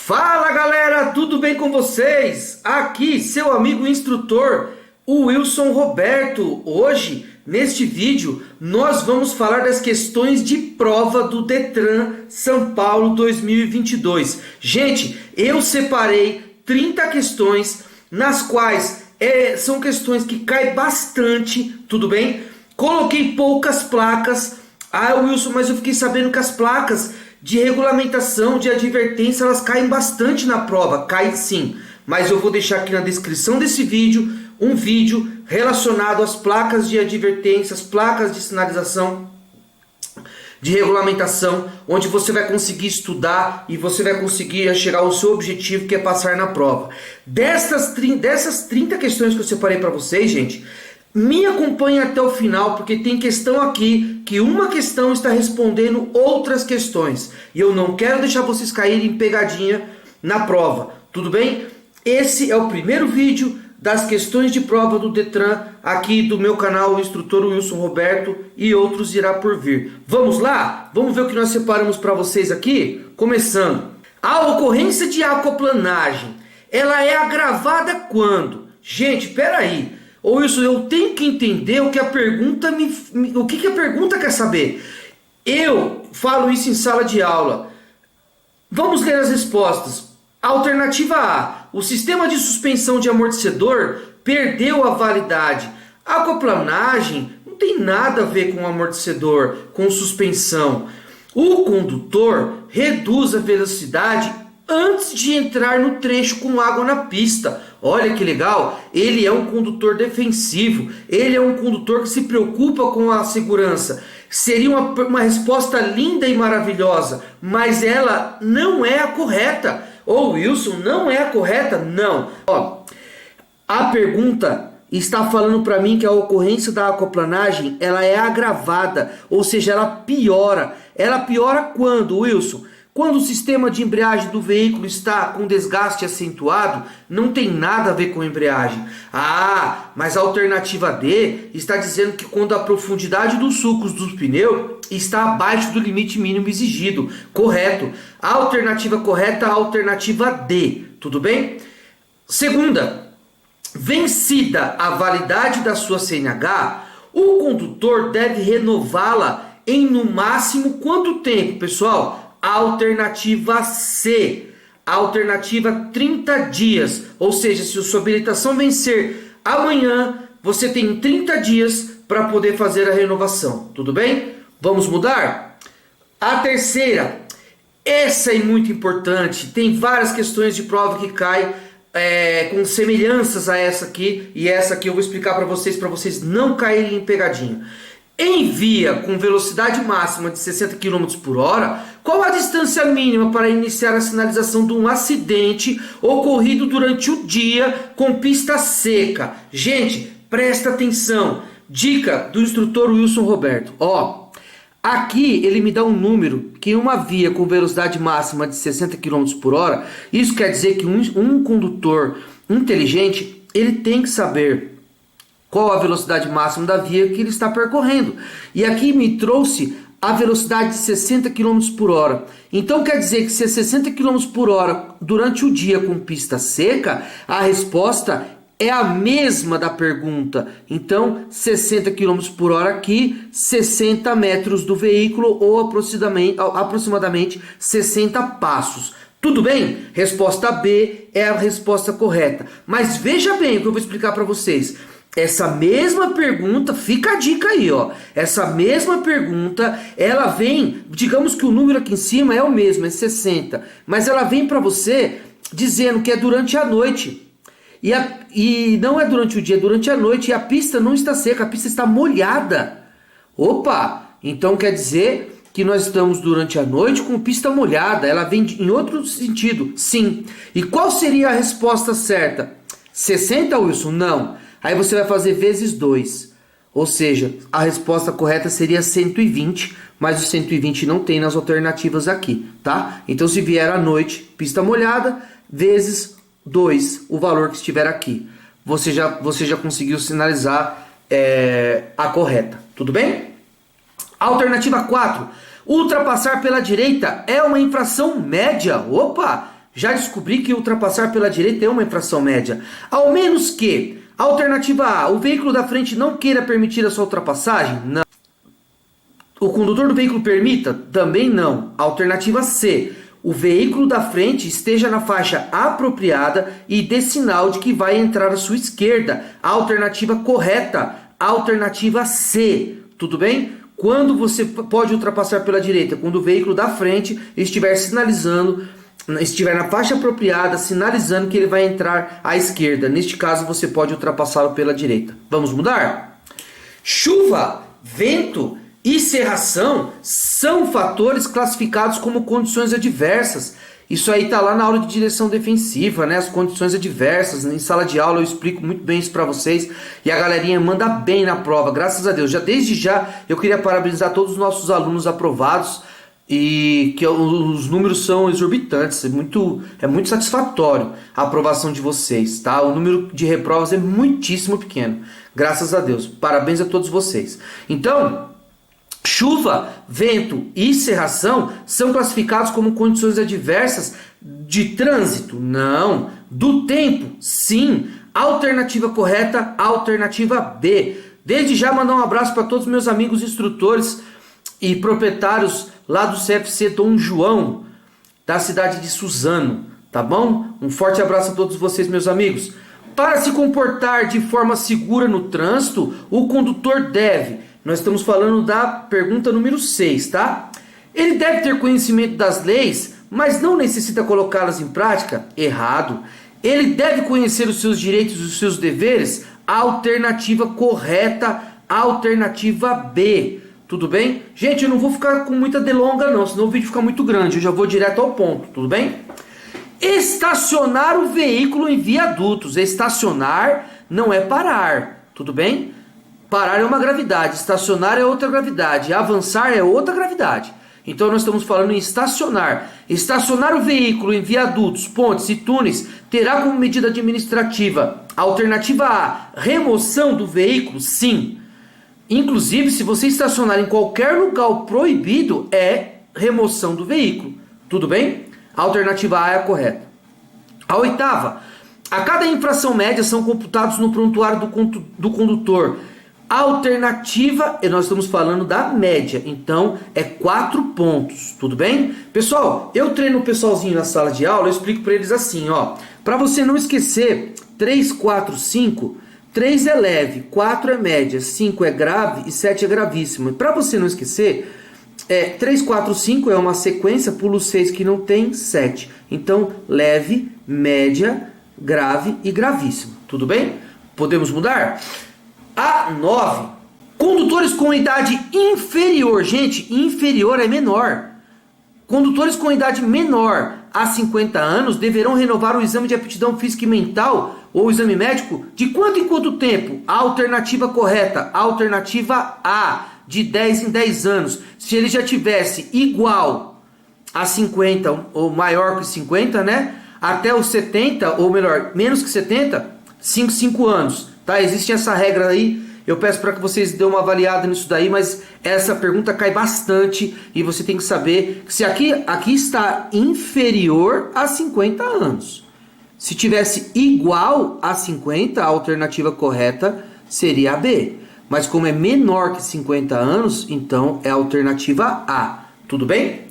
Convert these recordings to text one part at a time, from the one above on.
Fala galera, tudo bem com vocês? Aqui seu amigo instrutor, o Wilson Roberto. Hoje, neste vídeo, nós vamos falar das questões de prova do Detran São Paulo 2022. Gente, eu separei 30 questões, nas quais são questões que caem bastante, tudo bem? Coloquei poucas placas. Wilson, mas eu fiquei sabendo que as placas de regulamentação, de advertência, elas caem bastante na prova. Caem sim, mas eu vou deixar aqui na descrição desse vídeo um vídeo relacionado às placas de advertência, as placas de sinalização, de regulamentação, onde você vai conseguir estudar e você vai conseguir chegar ao seu objetivo, que é passar na prova. Dessas 30 questões que eu separei para vocês, gente, me acompanhe até o final, porque tem questão aqui que uma questão está respondendo outras questões. E eu não quero deixar vocês caírem em pegadinha na prova, tudo bem? Esse é o primeiro vídeo das questões de prova do Detran, aqui do meu canal, o instrutor Wilson Roberto, e outros irá por vir. Vamos lá? Vamos ver o que nós separamos para vocês aqui? Começando. A ocorrência de aquaplanagem, ela é agravada quando? Gente, peraí. Ô Wilson, eu tenho que entender o que a pergunta o que a pergunta quer saber. Eu falo isso em sala de aula. Vamos ler as respostas. Alternativa A: o sistema de suspensão de amortecedor perdeu a validade. A aquaplanagem não tem nada a ver com amortecedor, com suspensão. O condutor reduz a velocidade antes de entrar no trecho com água na pista. Olha que legal, ele é um condutor defensivo, ele é um condutor que se preocupa com a segurança. Seria uma resposta linda e maravilhosa, mas ela não é a correta. Wilson, não é a correta? Não. A pergunta está falando para mim que a ocorrência da aquaplanagem, ela é agravada, ou seja, ela piora. Ela piora quando, Wilson? Quando o sistema de embreagem do veículo está com desgaste acentuado, não tem nada a ver com embreagem. Mas a alternativa D está dizendo que quando a profundidade dos sulcos do pneu está abaixo do limite mínimo exigido. Correto. A alternativa correta é a alternativa D. Tudo bem? Segunda, vencida a validade da sua CNH, o condutor deve renová-la em no máximo quanto tempo, pessoal? A alternativa C, a alternativa 30 dias, ou seja, se a sua habilitação vencer amanhã, você tem 30 dias para poder fazer a renovação, tudo bem? Vamos mudar? A terceira, essa é muito importante, tem várias questões de prova que caem com semelhanças a essa aqui, e essa aqui eu vou explicar para vocês não caírem em pegadinha. Em via com velocidade máxima de 60 km por hora, qual a distância mínima para iniciar a sinalização de um acidente ocorrido durante o dia com pista seca? Gente, presta atenção. Dica do instrutor Wilson Roberto. Aqui ele me dá um número que em uma via com velocidade máxima de 60 km por hora, isso quer dizer que um condutor inteligente, ele tem que saber qual a velocidade máxima da via que ele está percorrendo. E aqui me trouxe a velocidade de 60 km por hora. Então quer dizer que se é 60 km por hora durante o dia com pista seca, a resposta é a mesma da pergunta. Então 60 km por hora aqui, 60 metros do veículo ou aproximadamente 60 passos. Tudo bem? Resposta B é a resposta correta. Mas veja bem o que eu vou explicar para vocês. Essa mesma pergunta, fica a dica aí, essa mesma pergunta, ela vem, digamos que o número aqui em cima é o mesmo, é 60, mas ela vem para você dizendo que é durante a noite, e não é durante o dia, é durante a noite, e a pista não está seca, a pista está molhada. Então quer dizer que nós estamos durante a noite com pista molhada, ela vem em outro sentido, sim. E qual seria a resposta certa? 60, Wilson? Não. Aí você vai fazer vezes 2, ou seja, a resposta correta seria 120, mas o 120 não tem nas alternativas aqui, tá? Então se vier à noite, pista molhada, vezes 2, o valor que estiver aqui. Você já conseguiu sinalizar a correta, tudo bem? Alternativa 4, ultrapassar pela direita é uma infração média. Já descobri que ultrapassar pela direita é uma infração média. Ao menos que, alternativa A, o veículo da frente não queira permitir a sua ultrapassagem? Não. O condutor do veículo permita? Também não. Alternativa C, o veículo da frente esteja na faixa apropriada e dê sinal de que vai entrar à sua esquerda. Alternativa correta. Alternativa C. Tudo bem? Quando você pode ultrapassar pela direita? Quando o veículo da frente estiver sinalizando, estiver na faixa apropriada, sinalizando que ele vai entrar à esquerda. Neste caso, você pode ultrapassá-lo pela direita. Vamos mudar? Chuva, vento e cerração são fatores classificados como condições adversas. Isso aí está lá na aula de direção defensiva, né? As condições adversas. Em sala de aula eu explico muito bem isso para vocês. E a galerinha manda bem na prova, graças a Deus. Desde já eu queria parabenizar todos os nossos alunos aprovados. E que os números são exorbitantes, é muito satisfatório a aprovação de vocês, tá? O número de reprovas é muitíssimo pequeno, graças a Deus. Parabéns a todos vocês. Então, chuva, vento e cerração são classificados como condições adversas de trânsito? Não. Do tempo? Sim. Alternativa correta, alternativa B. Desde já mandar um abraço para todos os meus amigos instrutores e proprietários lá do CFC Dom João, da cidade de Suzano, tá bom? Um forte abraço a todos vocês, meus amigos. Para se comportar de forma segura no trânsito, o condutor deve... Nós estamos falando da pergunta número 6, tá? Ele deve ter conhecimento das leis, mas não necessita colocá-las em prática? Errado. Ele deve conhecer os seus direitos e os seus deveres? Alternativa correta, alternativa B. Tudo bem? Gente, eu não vou ficar com muita delonga não, senão o vídeo fica muito grande. Eu já vou direto ao ponto, tudo bem? Estacionar o veículo em viadutos. Estacionar não é parar, tudo bem? Parar é uma gravidade, estacionar é outra gravidade, avançar é outra gravidade. Então nós estamos falando em estacionar. Estacionar o veículo em viadutos, pontes e túneis terá como medida administrativa. Alternativa A, remoção do veículo? Sim. Inclusive, se você estacionar em qualquer lugar proibido, é remoção do veículo. Tudo bem? A alternativa A é a correta. A oitava. A cada infração média são computados no prontuário do condutor. A alternativa, e nós estamos falando da média, então é 4 pontos. Tudo bem? Pessoal, eu treino o pessoalzinho na sala de aula, eu explico para eles assim, ó. Para você não esquecer, 3, 4, 5... 3 é leve, 4 é média, 5 é grave e 7 é gravíssimo. Para você não esquecer, 3, 4, 5 é uma sequência, pulo 6 que não tem, 7. Então, leve, média, grave e gravíssimo. Tudo bem? Podemos mudar? A 9. Condutores com idade inferior. Gente, inferior é menor. Condutores com idade menor a 50 anos deverão renovar o exame de aptidão física e mental ou o exame médico de quanto em quanto tempo? A alternativa correta, a alternativa A, de 10 em 10 anos. Se ele já tivesse igual a 50 ou maior que 50, né? Até os 70, ou melhor, menos que 70, 5 anos. Tá? Existe essa regra aí. Eu peço para que vocês dêem uma avaliada nisso daí, mas essa pergunta cai bastante e você tem que saber que se aqui está inferior a 50 anos. Se tivesse igual a 50, a alternativa correta seria a B. Mas como é menor que 50 anos, então é a alternativa A. Tudo bem?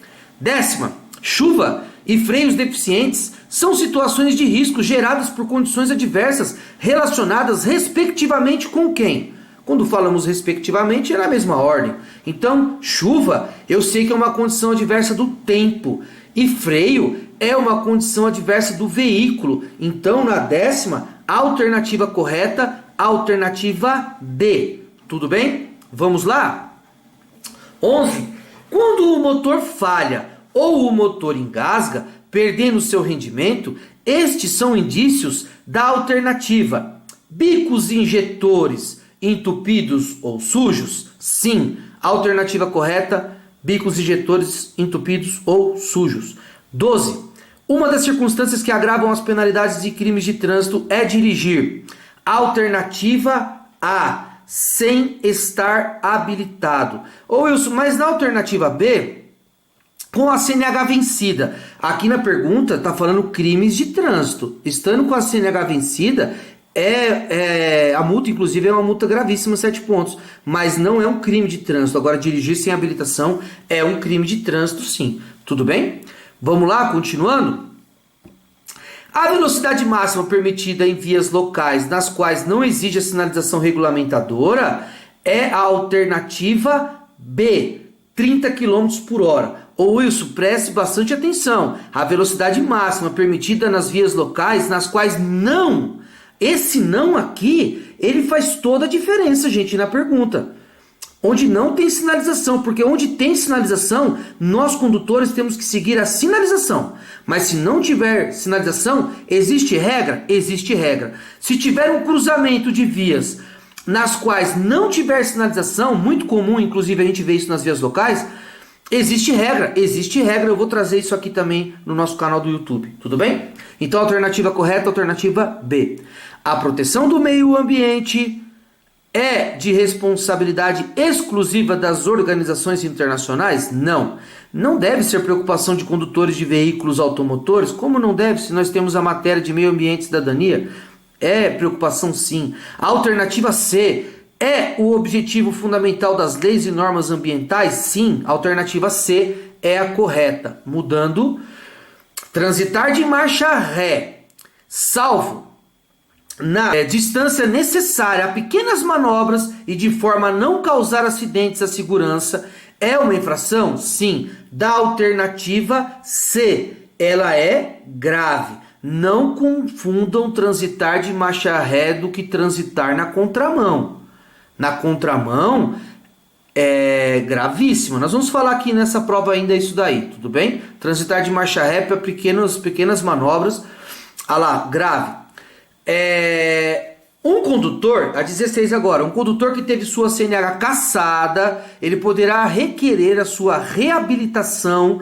10ª. Chuva e freios deficientes são situações de risco geradas por condições adversas relacionadas respectivamente com quem? Quando falamos respectivamente, é na mesma ordem. Então, chuva, eu sei que é uma condição adversa do tempo. E freio é uma condição adversa do veículo. Então, na 10ª, a alternativa correta, a alternativa D. Tudo bem? Vamos lá? 11. Quando o motor falha ou o motor engasga, perdendo seu rendimento, estes são indícios da alternativa. Bicos injetores entupidos ou sujos? Sim. Alternativa correta, bicos injetores entupidos ou sujos. 12. Uma das circunstâncias que agravam as penalidades de crimes de trânsito é dirigir. Alternativa A, sem estar habilitado. Ou Wilson, mas na alternativa B, com a CNH vencida. Aqui na pergunta está falando crimes de trânsito. Estando com a CNH vencida, a multa, inclusive, é uma multa gravíssima, 7 pontos. Mas não é um crime de trânsito. Agora, dirigir sem habilitação é um crime de trânsito, sim. Tudo bem? Vamos lá, continuando? A velocidade máxima permitida em vias locais nas quais não exige a sinalização regulamentadora é a alternativa B, 30 km por hora. Ô Wilson, preste bastante atenção. A velocidade máxima permitida nas vias locais nas quais não. Esse não aqui, ele faz toda a diferença, gente, na pergunta. Onde não tem sinalização, porque onde tem sinalização, nós condutores temos que seguir a sinalização. Mas se não tiver sinalização, existe regra? Existe regra. Se tiver um cruzamento de vias nas quais não tiver sinalização, muito comum, inclusive a gente vê isso nas vias locais, existe regra, eu vou trazer isso aqui também no nosso canal do YouTube, tudo bem? Então a alternativa correta, alternativa B. A proteção do meio ambiente é de responsabilidade exclusiva das organizações internacionais? Não. Não deve ser preocupação de condutores de veículos automotores? Como não deve, se nós temos a matéria de meio ambiente e cidadania? É preocupação sim. A alternativa C é o objetivo fundamental das leis e normas ambientais? Sim, a alternativa C é a correta. Mudando, transitar de marcha ré, salvo na distância necessária a pequenas manobras e de forma a não causar acidentes à segurança, é uma infração? Sim, da alternativa C. Ela é grave. Não confundam transitar de marcha ré do que transitar na contramão. Na contramão é gravíssima. Nós vamos falar aqui nessa prova ainda isso daí, tudo bem? Transitar de marcha ré para pequenas manobras. Ah lá, grave. Um condutor, a 16 agora, um condutor que teve sua CNH cassada, ele poderá requerer a sua reabilitação.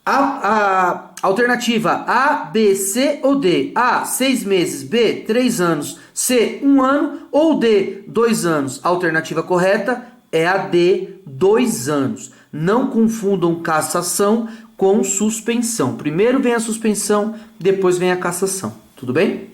A alternativa A, B, C ou D? A, 6 meses, B, 3 anos, C, 1 ano ou D, 2 anos? A alternativa correta é a D, 2 anos. Não confundam cassação com suspensão. Primeiro vem a suspensão, depois vem a cassação. Tudo bem?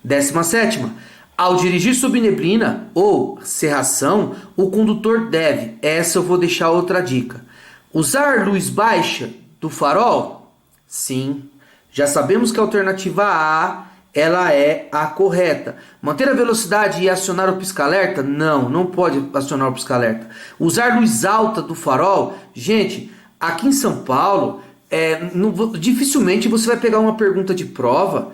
17ª. Ao dirigir sob neblina ou cerração, o condutor deve, essa eu vou deixar outra dica, usar luz baixa do farol? Sim. Já sabemos que a alternativa A, ela é a correta. Manter a velocidade e acionar o pisca-alerta? Não, não pode acionar o pisca-alerta. Usar luz alta do farol? Gente, aqui em São Paulo, dificilmente você vai pegar uma pergunta de prova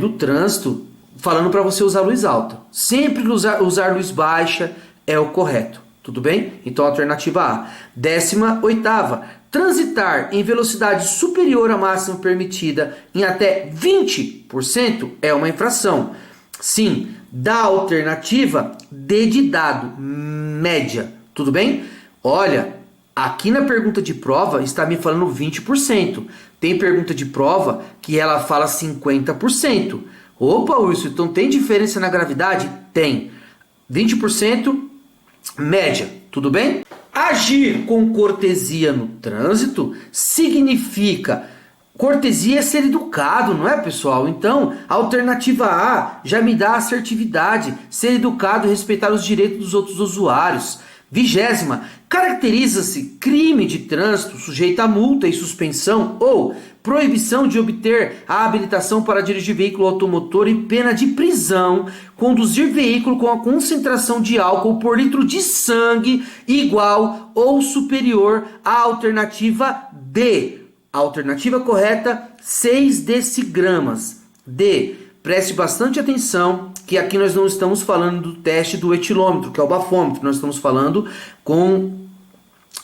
do trânsito falando para você usar luz alta. Sempre usar luz baixa é o correto. Tudo bem? Então a alternativa A. 18ª. Transitar em velocidade superior à máxima permitida em até 20% é uma infração. Sim, da alternativa D de dado, média. Tudo bem? Olha, aqui na pergunta de prova está me falando 20%. Tem pergunta de prova que ela fala 50%. Opa, Wilson, então tem diferença na gravidade? Tem. 20%, média. Tudo bem? Agir com cortesia no trânsito significa... Cortesia é ser educado, não é, pessoal? Então, a alternativa A já me dá assertividade, ser educado e respeitar os direitos dos outros usuários. 20ª. Caracteriza-se crime de trânsito sujeito a multa e suspensão ou proibição de obter a habilitação para dirigir veículo automotor e pena de prisão, conduzir veículo com a concentração de álcool por litro de sangue igual ou superior à alternativa D. A alternativa correta, 6 decigramas. D. Preste bastante atenção que aqui nós não estamos falando do teste do etilômetro, que é o bafômetro. Nós estamos falando com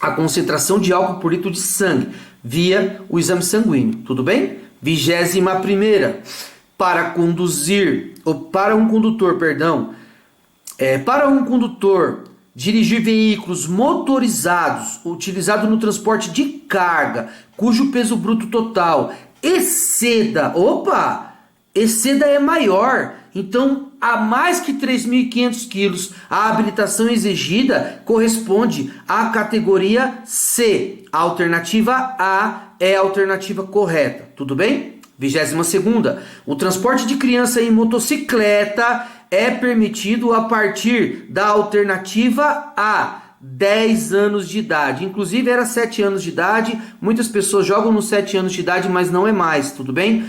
a concentração de álcool por litro de sangue via o exame sanguíneo. Tudo bem? 21ª. Para um condutor dirigir veículos motorizados utilizados no transporte de carga, cujo peso bruto total exceda é maior. Então, a mais que 3.500 quilos, a habilitação exigida corresponde à categoria C. A alternativa A é a alternativa correta, tudo bem? 22ª, o transporte de criança em motocicleta é permitido a partir da alternativa A, 10 anos de idade. Inclusive era 7 anos de idade, muitas pessoas jogam nos 7 anos de idade, mas não é mais, tudo bem?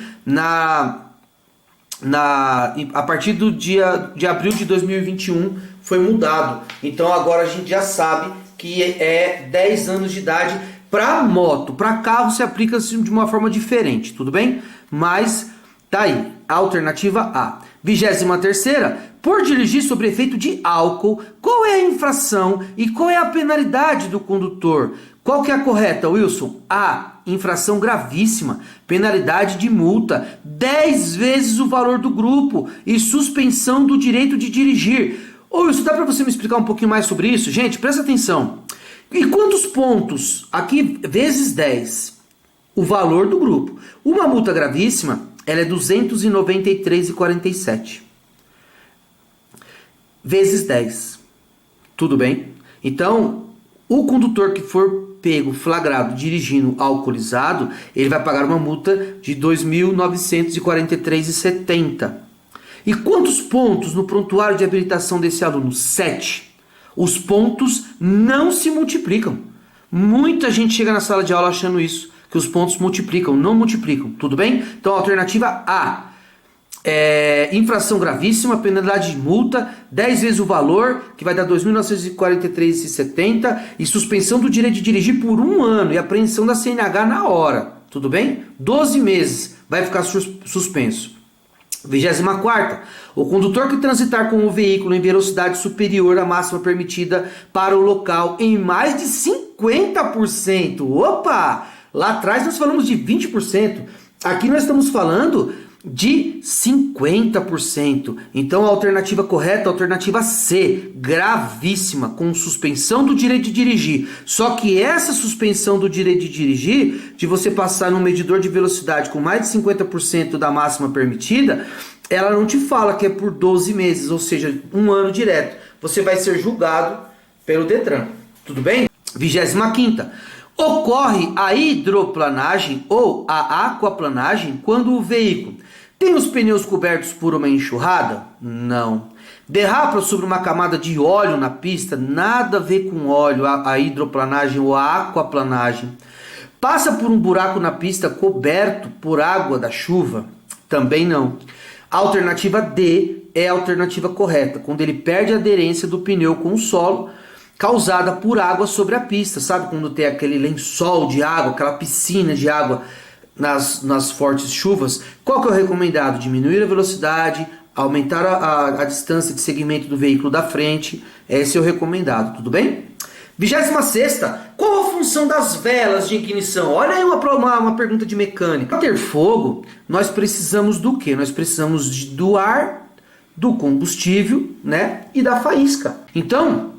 A partir do dia de abril de 2021 foi mudado, então agora a gente já sabe que é 10 anos de idade para moto. Para carro se aplica de uma forma diferente, tudo bem? Mas tá aí, a alternativa A. 23ª, por dirigir sob efeito de álcool, qual é a infração e qual é a penalidade do condutor? Qual que é a correta, Wilson? A, infração gravíssima, penalidade de multa, 10 vezes o valor do grupo e suspensão do direito de dirigir. Ô Wilson, dá para você me explicar um pouquinho mais sobre isso? Gente, presta atenção. E quantos pontos? Aqui, vezes 10, o valor do grupo. Uma multa gravíssima, ela é 293,47. Vezes 10. Tudo bem? Então, o condutor que for pego, flagrado, dirigindo alcoolizado, ele vai pagar uma multa de 2.943,70. E quantos pontos no prontuário de habilitação desse aluno? 7. Os pontos não se multiplicam. Muita gente chega na sala de aula achando isso, que os pontos multiplicam, não multiplicam, tudo bem? Então a alternativa A, infração gravíssima, penalidade de multa, 10 vezes o valor, que vai dar 2.943,70, e suspensão do direito de dirigir por 1 ano e apreensão da CNH na hora, tudo bem? 12 meses vai ficar suspenso. 24ª, o condutor que transitar com o veículo em velocidade superior à máxima permitida para o local em mais de 50%. Opa! Lá atrás nós falamos de 20%. Aqui nós estamos falando de 50%. Então a alternativa correta é a alternativa C, gravíssima, com suspensão do direito de dirigir. Só que essa suspensão do direito de dirigir, de você passar num medidor de velocidade com mais de 50% da máxima permitida, ela não te fala que é por 12 meses, ou seja, 1 ano direto. Você vai ser julgado pelo Detran, tudo bem? 25ª. Ocorre a hidroplanagem ou a aquaplanagem quando o veículo tem os pneus cobertos por uma enxurrada? Não. Derrapa sobre uma camada de óleo na pista? Nada a ver com óleo, a hidroplanagem ou a aquaplanagem. Passa por um buraco na pista coberto por água da chuva? Também não. A alternativa D é a alternativa correta, quando ele perde a aderência do pneu com o solo, causada por água sobre a pista. Sabe quando tem aquele lençol de água, aquela piscina de água nas fortes chuvas? Qual que é o recomendado? Diminuir a velocidade, aumentar a distância de segmento do veículo da frente. Esse é o recomendado, tudo bem? 26ª, qual a função das velas de ignição? Olha aí uma pergunta de mecânica. Para ter fogo, nós precisamos do quê? Nós precisamos do ar, do combustível, né? E da faísca. Então,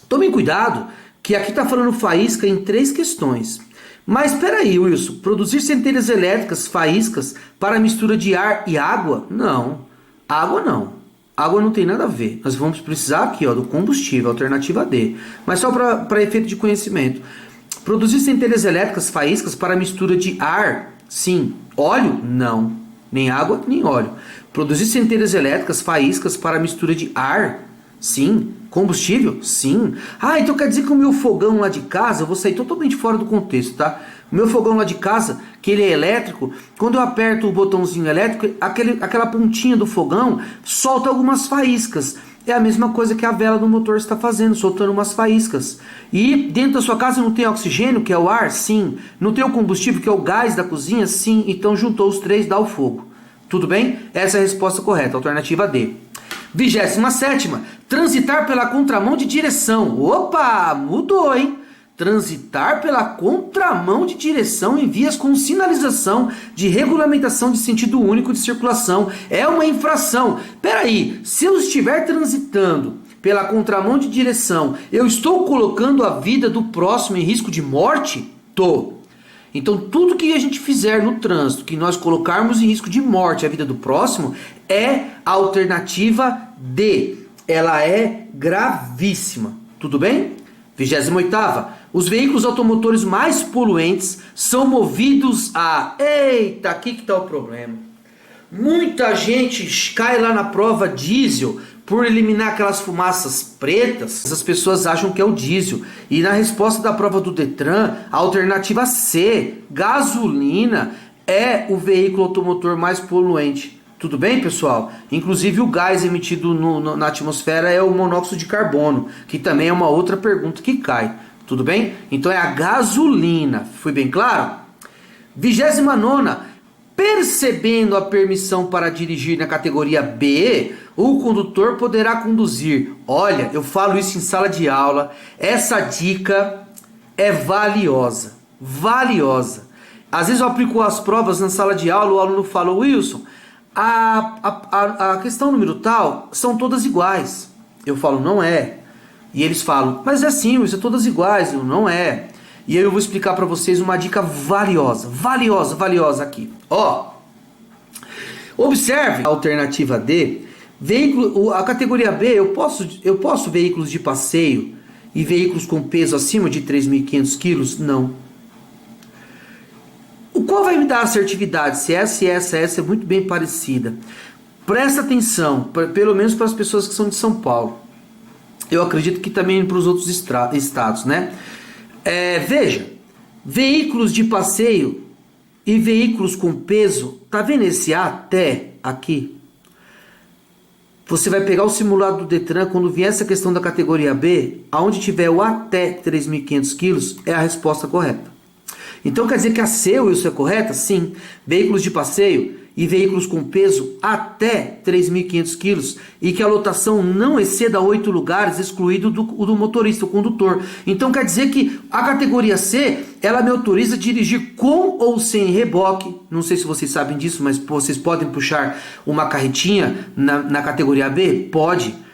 tomem cuidado, que aqui está falando faísca em 3 questões. Mas espera aí, Wilson, produzir centelhas elétricas, faíscas, para mistura de ar e água? Não, água não. Água não tem nada a ver. Nós vamos precisar aqui do combustível, alternativa D. Mas só para efeito de conhecimento. Produzir centelhas elétricas, faíscas, para mistura de ar? Sim. Óleo? Não. Nem água, nem óleo. Produzir centelhas elétricas, faíscas, para mistura de ar? Sim. Combustível? Sim. Ah, então quer dizer que o meu fogão lá de casa, eu vou sair totalmente fora do contexto, tá? O meu fogão lá de casa, que ele é elétrico, quando eu aperto o botãozinho elétrico, aquela pontinha do fogão solta algumas faíscas. É a mesma coisa que a vela do motor está fazendo, soltando umas faíscas. E dentro da sua casa não tem oxigênio, que é o ar? Sim. Não tem o combustível, que é o gás da cozinha? Sim. Então juntou os 3, dá o fogo. Tudo bem? Essa é a resposta correta, alternativa D. 27ª, transitar pela contramão de direção. Opa, mudou, hein? Transitar pela contramão de direção em vias com sinalização de regulamentação de sentido único de circulação é uma infração. Peraí, se eu estiver transitando pela contramão de direção, eu estou colocando a vida do próximo em risco de morte? Tô. Então tudo que a gente fizer no trânsito, que nós colocarmos em risco de morte a vida do próximo, é a alternativa D. Ela é gravíssima. Tudo bem? 28ª. Os veículos automotores mais poluentes são movidos a... Eita, aqui que está o problema. Muita gente cai lá na prova diesel por eliminar aquelas fumaças pretas. As pessoas acham que é o diesel. E na resposta da prova do Detran, a alternativa C, gasolina, é o veículo automotor mais poluente. Tudo bem, pessoal? Inclusive o gás emitido na atmosfera é o monóxido de carbono, que também é uma outra pergunta que cai. Tudo bem? Então é a gasolina. Foi bem claro? 29ª. Percebendo a permissão para dirigir na categoria B, o condutor poderá conduzir. Olha, eu falo isso em sala de aula. Essa dica é valiosa. Valiosa. Às vezes eu aplico as provas na sala de aula, o aluno fala: Wilson, a questão número tal são todas iguais. Eu falo: não é. E eles falam: mas é assim, Wilson, todas iguais. Eu: não é. E aí eu vou explicar para vocês uma dica valiosa, valiosa aqui. Ó, observe a alternativa D. A categoria B, eu posso veículos de passeio e veículos com peso acima de 3.500 quilos? Não. Qual vai me dar assertividade? Se essa é muito bem parecida. Presta atenção, pelo menos para as pessoas que são de São Paulo. Eu acredito que também para os outros estados, né? Veja, veículos de passeio e veículos com peso, tá vendo esse até aqui? Você vai pegar o simulado do Detran, quando vier essa questão da categoria B, aonde tiver o até 3.500 quilos, é a resposta correta. Então quer dizer que a C, Wilson, é correta? Sim. Veículos de passeio e veículos com peso até 3.500 quilos e que a lotação não exceda 8 lugares, excluído do motorista, o condutor. Então quer dizer que a categoria C, ela me autoriza a dirigir com ou sem reboque. Não sei se vocês sabem disso, mas vocês podem puxar uma carretinha na categoria B? Pode.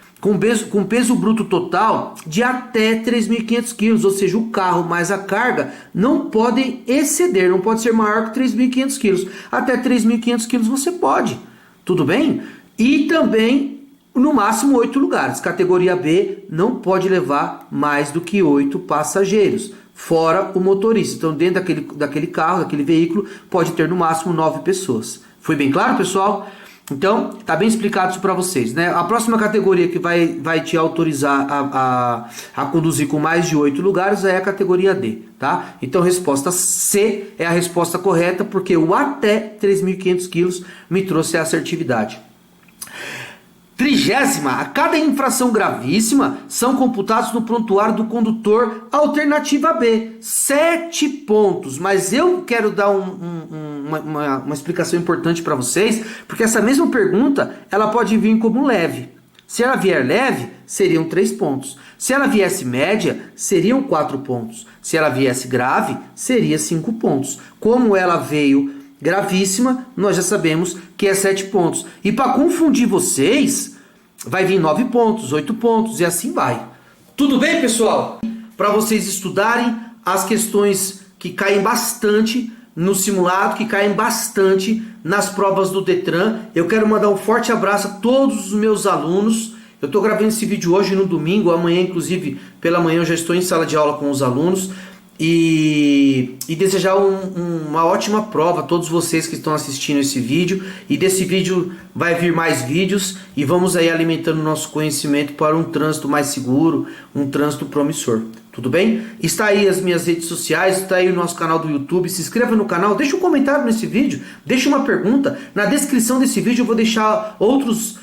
Com peso bruto total de até 3.500 quilos, ou seja, o carro mais a carga não podem exceder, não pode ser maior que 3.500 quilos. Até 3.500 quilos você pode, tudo bem? E também, no máximo, 8 lugares. Categoria B não pode levar mais do que 8 passageiros, fora o motorista. Então, dentro daquele carro, daquele veículo, pode ter no máximo 9 pessoas. Foi bem claro, pessoal? Então, tá bem explicado isso para vocês, né? A próxima categoria que vai te autorizar a conduzir com mais de 8 lugares é a categoria D, tá? Então, a resposta C é a resposta correta, porque o até 3.500 quilos me trouxe a assertividade. 30ª, a cada infração gravíssima são computados no prontuário do condutor alternativa B, 7 pontos. Mas eu quero dar uma explicação importante para vocês, porque essa mesma pergunta ela pode vir como leve. Se ela vier leve, seriam 3 pontos. Se ela viesse média, seriam 4 pontos. Se ela viesse grave, seria 5 pontos. Como ela veio gravíssima, nós já sabemos que é 7 pontos. E para confundir vocês, vai vir 9 pontos, 8 pontos e assim vai. Tudo bem, pessoal? Para vocês estudarem as questões que caem bastante no simulado, que caem bastante nas provas do Detran, eu quero mandar um forte abraço a todos os meus alunos. Eu estou gravando esse vídeo hoje no domingo, amanhã inclusive pela manhã eu já estou em sala de aula com os alunos. E desejar uma ótima prova a todos vocês que estão assistindo esse vídeo. E desse vídeo vai vir mais vídeos e vamos aí alimentando nosso conhecimento para um trânsito mais seguro, um trânsito promissor. Tudo bem? Está aí as minhas redes sociais, está aí o nosso canal do YouTube. Se inscreva no canal, deixa um comentário nesse vídeo, deixa uma pergunta. Na descrição desse vídeo eu vou deixar outros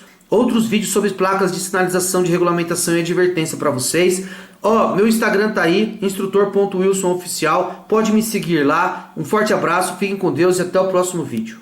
vídeos sobre placas de sinalização de regulamentação e advertência para vocês. Ó, meu Instagram tá aí, instrutor.wilsonoficial. Pode me seguir lá. Um forte abraço, fiquem com Deus e até o próximo vídeo.